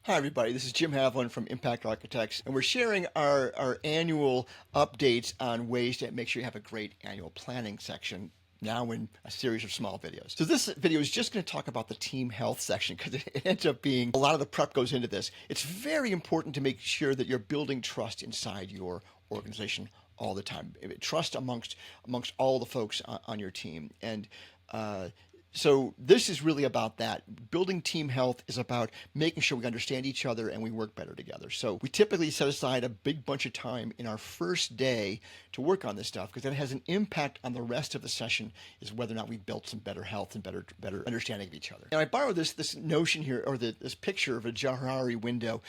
Hi, everybody. This is Jim Haviland from Impact Architects, and we're sharing our annual updates on ways to make sure you have a great annual planning section now in a series of small videos. So this video is just going to talk about the team health section because it ends up being a lot of the prep goes into this. It's very important to make sure that you're building trust inside your organization all the time. Trust amongst all the folks on your team. And so this is really about that. Building team health is about making sure we understand each other and we work better together. So we typically set aside a big bunch of time in our first day to work on this stuff because that has an impact on the rest of the session, is whether or not we've built some better health and better understanding of each other. And I borrow this notion here, or this picture of a Johari window.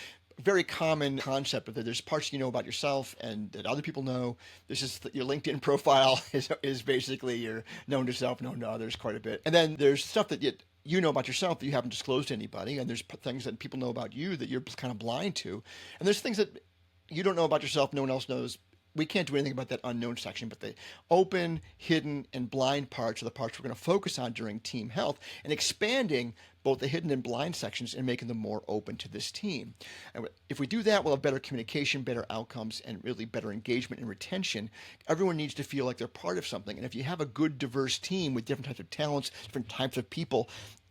Very common concept of that. There's parts you know about yourself and that other people know. This is your LinkedIn profile is basically your known to self, known to others quite a bit. And then there's stuff that you know about yourself that you haven't disclosed to anybody. And there's things that people know about you that you're kind of blind to. And there's things that you don't know about yourself, no one else knows. We can't do anything about that unknown section, but the open, hidden, and blind parts are the parts we're going to focus on during team health, and expanding both the hidden and blind sections and making them more open to this team. And if we do that, we'll have better communication, better outcomes, and really better engagement and retention. Everyone needs to feel like they're part of something. And if you have a good, diverse team with different types of talents, different types of people,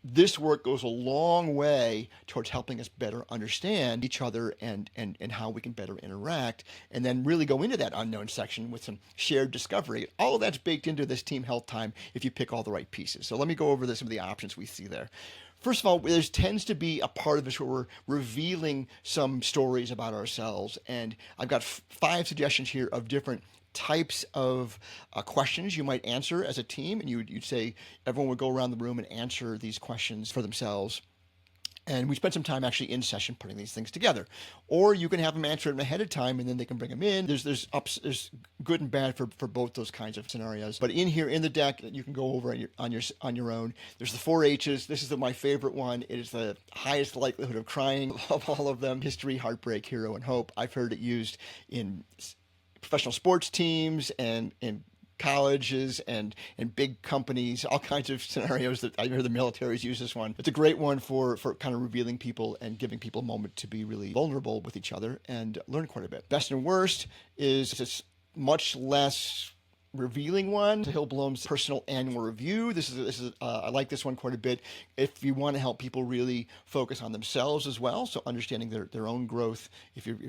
this work goes a long way towards helping us better understand each other and how we can better interact, and then really go into that unknown section with some shared discovery. All of that's baked into this team health time if you pick all the right pieces. So let me go over some of the options we see there. First of all, there tends to be a part of this where we're revealing some stories about ourselves, and I've got 5 suggestions here of different types of questions you might answer as a team. And you'd say everyone would go around the room and answer these questions for themselves. And we spent some time actually in session putting these things together. Or you can have them answer them ahead of time and then they can bring them in. There's good and bad for both those kinds of scenarios. But in here in the deck that you can go over on your own, there's the 4 H's. This is my favorite one. It is the highest likelihood of crying of all of them: history, heartbreak, hero, and hope. I've heard it used in professional sports teams and in colleges and big companies, all kinds of scenarios that I hear the militaries use this one. It's a great one for kind of revealing people and giving people a moment to be really vulnerable with each other and learn quite a bit. Best and worst is this much less revealing one. Hill Blom's personal annual review. This is I like this one quite a bit. If you want to help people really focus on themselves as well, so understanding their own growth. If you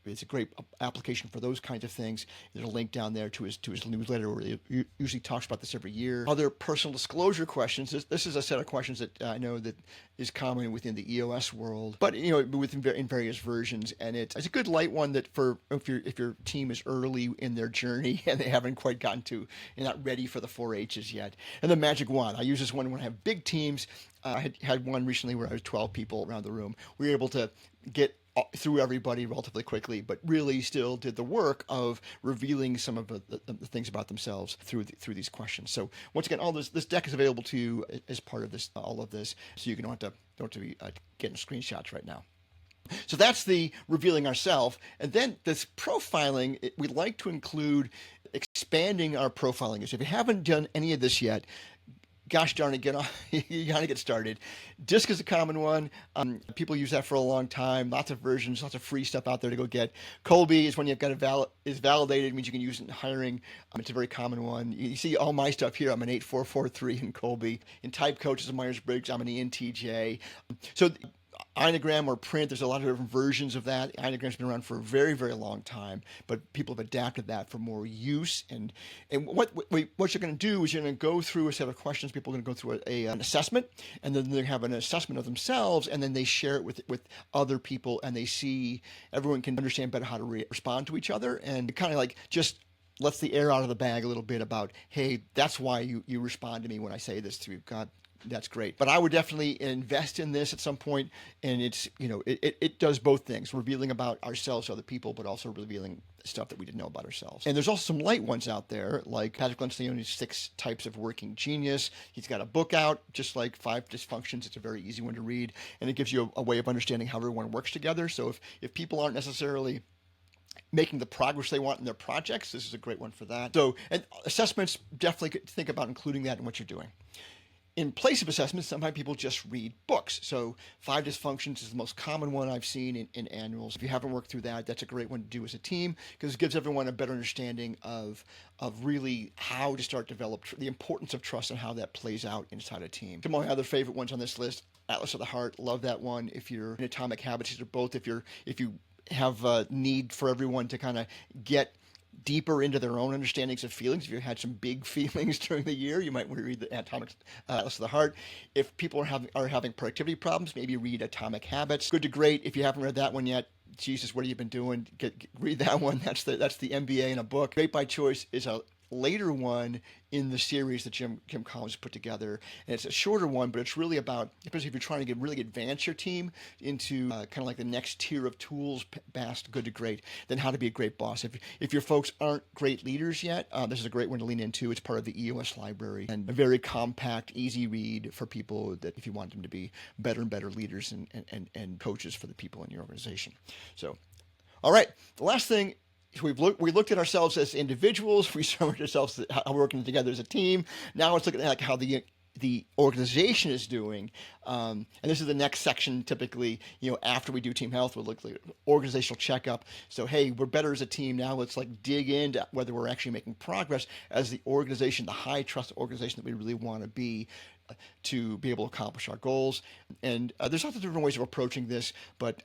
it's a great application for those kinds of things. There's a link down there to his newsletter where he usually talks about this every year. Other personal disclosure questions. This is a set of questions that I know that is common within the EOS world, but in various versions. And it's a good light one that for if your team is early in their journey and they haven't quite gotten to, you're not ready for the 4 H's yet. And the magic wand. I use this one when I have big teams. I had one recently where I was 12 people around the room. We were able to get through everybody relatively quickly, but really still did the work of revealing some of the things about themselves through these questions. So once again, all this deck is available to you as part of all of this, so you don't have to be getting screenshots right now. So that's the revealing ourselves. And then this profiling, we like to include expanding our profiling. So if you haven't done any of this yet, gosh darn it, you gotta get started. DISC is a common one. People use that for a long time. Lots of versions, lots of free stuff out there to go get. Colby is when you've got is validated, means you can use it in hiring. It's a very common one. You see all my stuff here. I'm an 8443 in Colby. In Type Coaches and Myers-Briggs, I'm an ENTJ. So Inogram or print, there's a lot of different versions of that. Inogram's been around for a very, very long time, but people have adapted that for more use. And what you're going to do is you're going to go through a set of questions. People are going to go through an assessment, and then they have an assessment of themselves, and then they share it with other people, and they see everyone can understand better how to respond to each other, and kind of like just lets the air out of the bag a little bit about, hey, that's why you respond to me when I say this to you. God, that's great. But I would definitely invest in this at some point. And it's, it does both things, revealing about ourselves to other people, but also revealing stuff that we didn't know about ourselves. And there's also some light ones out there, like Patrick Lencioni's 6 Types of Working Genius. He's got a book out, just like 5 Dysfunctions. It's a very easy one to read. And it gives you a way of understanding how everyone works together. So if people aren't necessarily making the progress they want in their projects, this is a great one for that. So, and assessments, definitely think about including that in what you're doing. in place of assessments, sometimes people just read books. So 5 Dysfunctions is the most common one I've seen in annuals. If you haven't worked through that, that's a great one to do as a team because it gives everyone a better understanding of really how to start develop the importance of trust and how that plays out inside a team. Some of my other favorite ones on this list, Atlas of the Heart, love that one. If you're in Atomic Habits, these are both. If you have a need for everyone to kind of get deeper into their own understandings of feelings. If you had some big feelings during the year, you might want to read the Atomic Atlas of the Heart. If people are having productivity problems, maybe read Atomic Habits. Good to Great. If you haven't read that one yet, Jesus, what have you been doing? Read that one. That's the MBA in a book. Great by Choice is a later one in the series that Jim Collins put together, and it's a shorter one, but it's really about, especially if you're trying to really advance your team into kind of like the next tier of tools past good to great, then how to be a great boss. If your folks aren't great leaders yet, this is a great one to lean into. It's part of the EOS library and a very compact, easy read for people that if you want them to be better and better leaders and coaches for the people in your organization. So, all right, the last thing. We looked at ourselves as individuals. We saw ourselves how we're working together as a team. Now let's look at like how the organization is doing. And this is the next section. Typically, after we do team health, we'll look at organizational checkup. So, hey, we're better as a team now. Let's like dig into whether we're actually making progress as the organization, the high trust organization that we really want to be, to be able to accomplish our goals. And there's lots of different ways of approaching this, but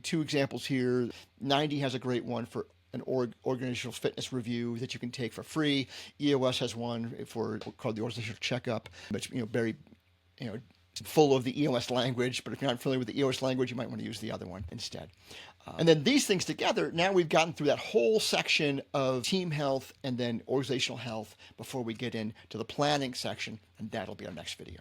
2 examples here. 90 has a great one for an organizational fitness review that you can take for free. EOS has one called the organizational checkup. It's very full of the EOS language, but if you're not familiar with the EOS language, you might want to use the other one instead. And then these things together, now we've gotten through that whole section of team health and then organizational health before we get into the planning section, and that'll be our next video.